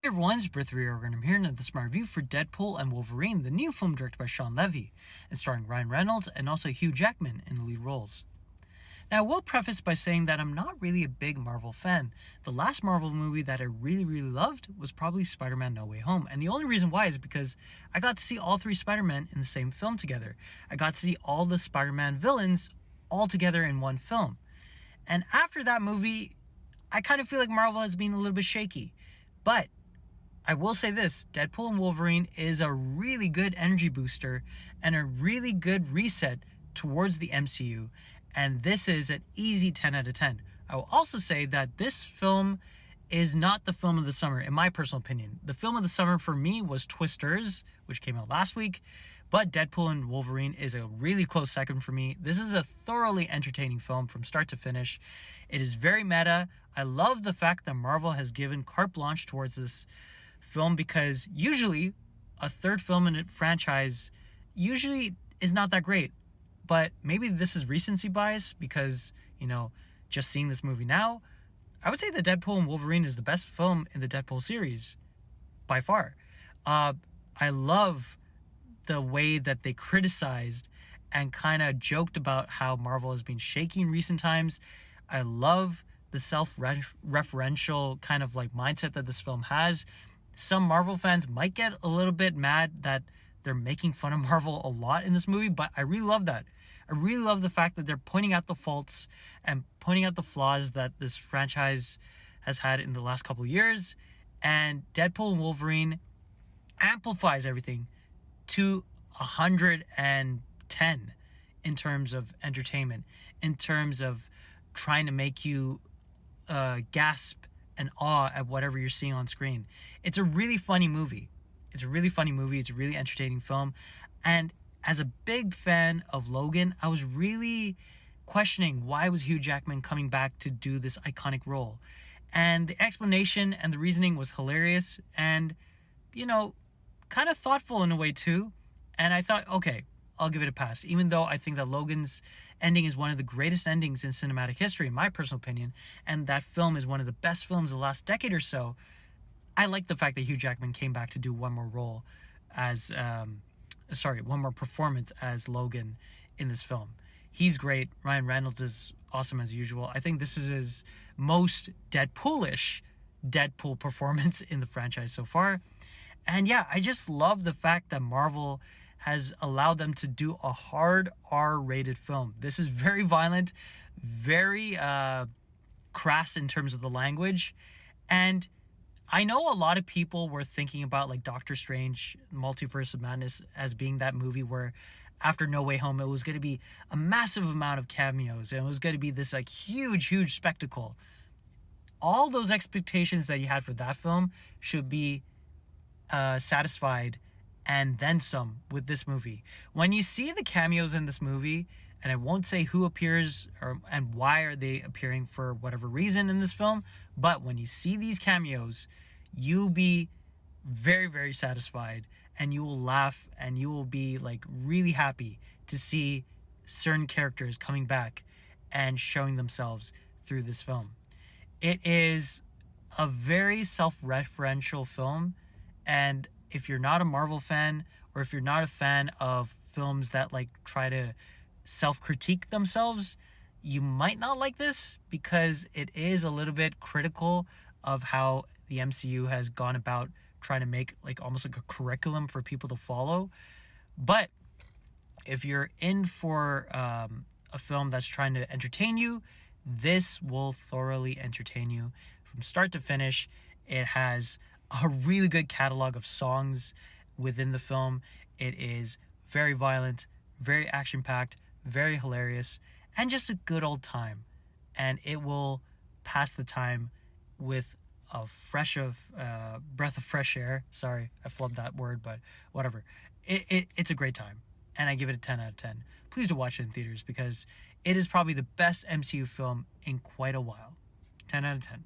Hey everyone, it's Britt and I'm here in this my review for Deadpool and Wolverine, the new film directed by Sean Levy, and starring Ryan Reynolds and also Hugh Jackman in the lead roles. Now, I will preface by saying that I'm not really a big Marvel fan. The last Marvel movie that I really loved was probably Spider-Man No Way Home, and the only reason why is because I got to see all three Spider-Men in the same film together. I got to see all the Spider-Man villains all together in one film. And after that movie, I kind of feel like Marvel has been a little bit shaky. But I will say this, Deadpool and Wolverine is a really good energy booster and a really good reset towards the MCU, and this is an easy 10 out of 10. I will also say that this film is not the film of the summer, in my personal opinion. The film of the summer for me was Twisters, which came out last week, but Deadpool and Wolverine is a really close second for me. This is a thoroughly entertaining film from start to finish. It is very meta. I love the fact that Marvel has given carte blanche towards this film, because usually a third film in a franchise usually is not that great. But maybe this is recency bias because, just seeing this movie now, I would say that Deadpool and Wolverine is the best film in the Deadpool series by far. I love the way that they criticized and kind of joked about how Marvel has been shaky in recent times. I love the self-referential kind of like mindset that this film has. Some Marvel fans might get a little bit mad that they're making fun of Marvel a lot in this movie, but I really love that. I really love the fact that they're pointing out the faults and pointing out the flaws that this franchise has had in the last couple of years. And Deadpool and Wolverine amplifies everything to 110 in terms of entertainment, in terms of trying to make you gasp and awe at whatever you're seeing on screen. It's a really funny movie. It's a really entertaining film. And as a big fan of Logan, I was really questioning why was Hugh Jackman coming back to do this iconic role. And the explanation and the reasoning was hilarious and, kind of thoughtful in a way too. And I thought, okay, I'll give it a pass, even though I think that Logan's ending is one of the greatest endings in cinematic history, in my personal opinion, and that film is one of the best films of the last decade or so. I like the fact that Hugh Jackman came back to do one more performance as Logan in this film. He's great. Ryan Reynolds is awesome as usual. I think this is his most Deadpoolish Deadpool performance in the franchise so far. And yeah, I just love the fact that Marvel has allowed them to do a hard R-rated film. This is very violent, very crass in terms of the language. And I know a lot of people were thinking about like Doctor Strange, Multiverse of Madness as being that movie where after No Way Home, it was going to be a massive amount of cameos and it was going to be this like huge spectacle. All those expectations that you had for that film should be satisfied and then some with this movie. When you see the cameos in this movie, and I won't say who appears and why are they appearing for whatever reason in this film, but when you see these cameos, you'll be very satisfied and you will laugh and you will be like really happy to see certain characters coming back and showing themselves through this film. It is a very self-referential film, and if you're not a Marvel fan or if you're not a fan of films that like try to self-critique themselves, you might not like this because it is a little bit critical of how the MCU has gone about trying to make like almost like a curriculum for people to follow. But if you're in for a film that's trying to entertain you, this will thoroughly entertain you from start to finish. It has a really good catalog of songs within the film. It is very violent, very action-packed, very hilarious, and just a good old time. And it will pass the time with a breath of fresh air. Sorry, I flubbed that word, but whatever. It's a great time, and I give it a 10 out of 10. Please do watch it in theaters because it is probably the best MCU film in quite a while. 10 out of 10.